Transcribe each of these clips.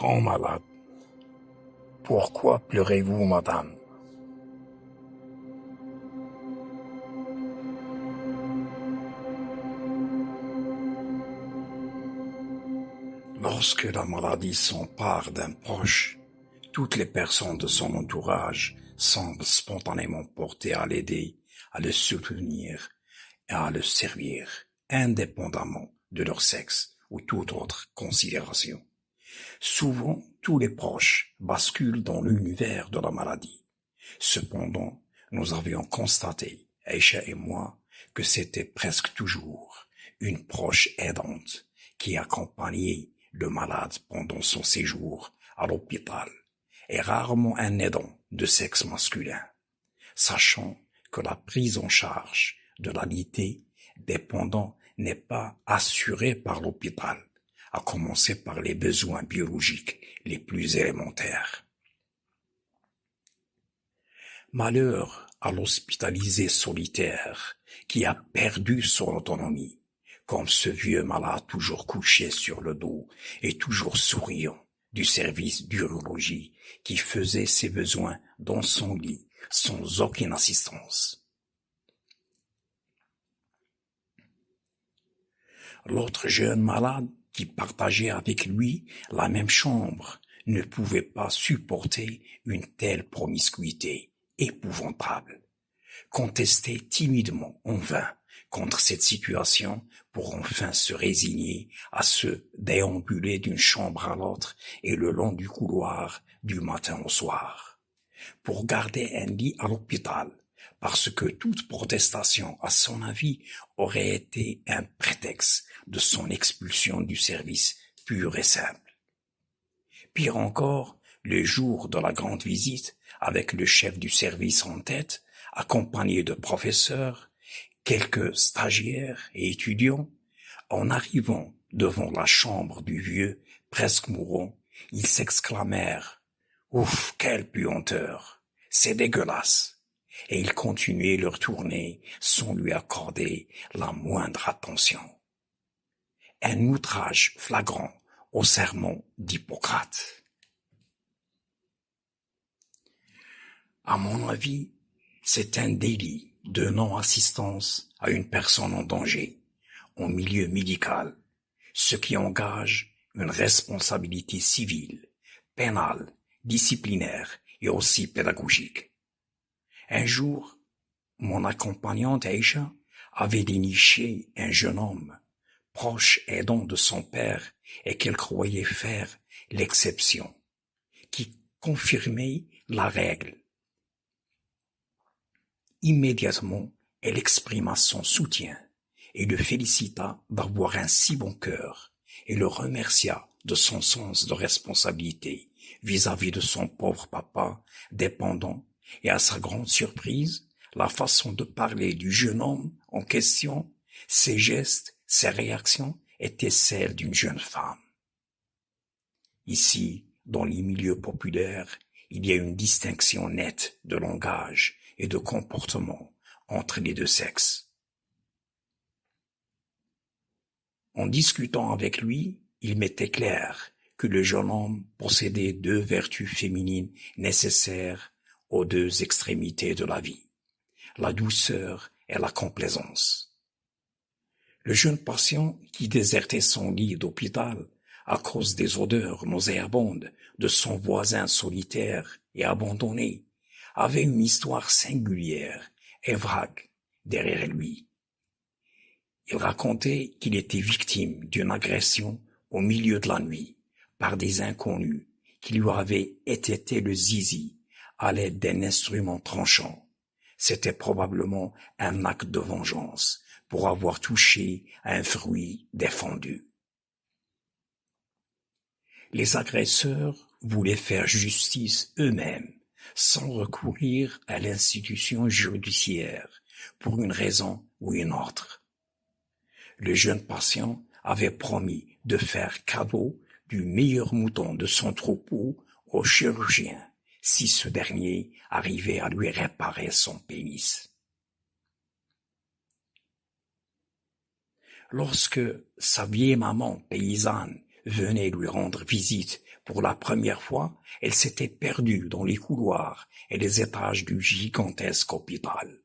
Grand malade. Pourquoi pleurez-vous, madame? Lorsque la maladie s'empare d'un proche, toutes les personnes de son entourage semblent spontanément portées à l'aider, à le soutenir et à le servir, indépendamment de leur sexe ou toute autre considération. Souvent, tous les proches basculent dans l'univers de la maladie. Cependant, nous avions constaté, Aïcha et moi, que c'était presque toujours une proche aidante qui accompagnait le malade pendant son séjour à l'hôpital, et rarement un aidant de sexe masculin, sachant que la prise en charge de l'alité dépendant n'est pas assurée par l'hôpital, à commencer par les besoins biologiques les plus élémentaires. Malheur à l'hospitalisé solitaire qui a perdu son autonomie, comme ce vieux malade toujours couché sur le dos et toujours souriant du service d'urologie qui faisait ses besoins dans son lit sans aucune assistance. L'autre jeune malade qui partageait avec lui la même chambre ne pouvait pas supporter une telle promiscuité épouvantable, contestait timidement en vain contre cette situation pour enfin se résigner à se déambuler d'une chambre à l'autre et le long du couloir du matin au soir, pour garder un lit à l'hôpital, parce que toute protestation, à son avis, aurait été un prétexte de son expulsion du service pur et simple. Pire encore, le jour de la grande visite, avec le chef du service en tête, accompagné de professeurs, quelques stagiaires et étudiants, en arrivant devant la chambre du vieux, presque mourant, ils s'exclamèrent « Ouf, quelle puanteur! C'est dégueulasse !» Et ils continuaient leur tournée sans lui accorder la moindre attention. Un outrage flagrant au serment d'Hippocrate. À mon avis, c'est un délit de non-assistance à une personne en danger, en milieu médical, ce qui engage une responsabilité civile, pénale, disciplinaire et aussi pédagogique. Un jour, mon accompagnante Aïcha avait déniché un jeune homme, proche aidant de son père et qu'elle croyait faire l'exception, qui confirmait la règle. Immédiatement, elle exprima son soutien et le félicita d'avoir un si bon cœur et le remercia de son sens de responsabilité vis-à-vis de son pauvre papa dépendant, et à sa grande surprise, la façon de parler du jeune homme en question, ses gestes, ses réactions étaient celles d'une jeune femme. Ici, dans les milieux populaires, il y a une distinction nette de langage et de comportement entre les deux sexes. En discutant avec lui, il m'était clair que le jeune homme possédait deux vertus féminines nécessaires aux deux extrémités de la vie, la douceur et la complaisance. Le jeune patient qui désertait son lit d'hôpital à cause des odeurs nauséabondes de son voisin solitaire et abandonné avait une histoire singulière et vague derrière lui. Il racontait qu'il était victime d'une agression au milieu de la nuit par des inconnus qui lui avaient étêté le zizi à l'aide d'un instrument tranchant. C'était probablement un acte de vengeance pour avoir touché à un fruit défendu. Les agresseurs voulaient faire justice eux-mêmes, sans recourir à l'institution judiciaire, pour une raison ou une autre. Le jeune patient avait promis de faire cadeau du meilleur mouton de son troupeau au chirurgien, si ce dernier arrivait à lui réparer son pénis. Lorsque sa vieille maman paysanne venait lui rendre visite pour la première fois, elle s'était perdue dans les couloirs et les étages du gigantesque hôpital,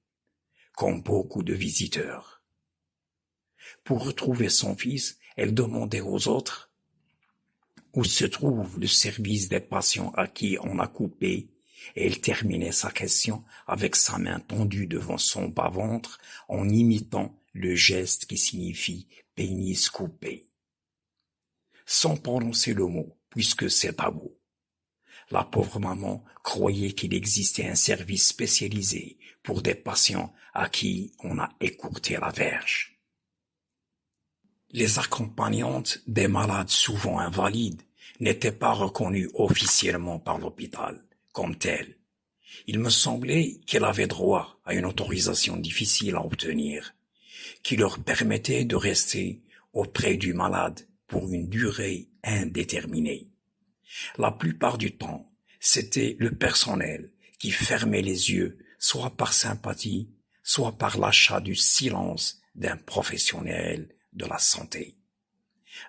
comme beaucoup de visiteurs. Pour retrouver son fils, elle demandait aux autres où se trouve le service des patients à qui on a coupé, et elle terminait sa question avec sa main tendue devant son bas-ventre en imitant le geste qui signifie pénis coupé, sans prononcer le mot, puisque c'est tabou. La pauvre maman croyait qu'il existait un service spécialisé pour des patients à qui on a écourté la verge. Les accompagnantes des malades souvent invalides n'étaient pas reconnues officiellement par l'hôpital comme telles. Il me semblait qu'elles avaient droit à une autorisation difficile à obtenir, qui leur permettait de rester auprès du malade pour une durée indéterminée. La plupart du temps, c'était le personnel qui fermait les yeux, soit par sympathie, soit par l'achat du silence d'un professionnel de la santé.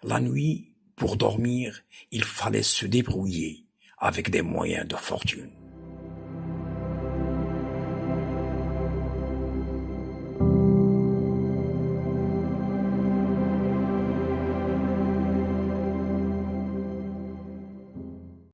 La nuit, pour dormir, il fallait se débrouiller avec des moyens de fortune.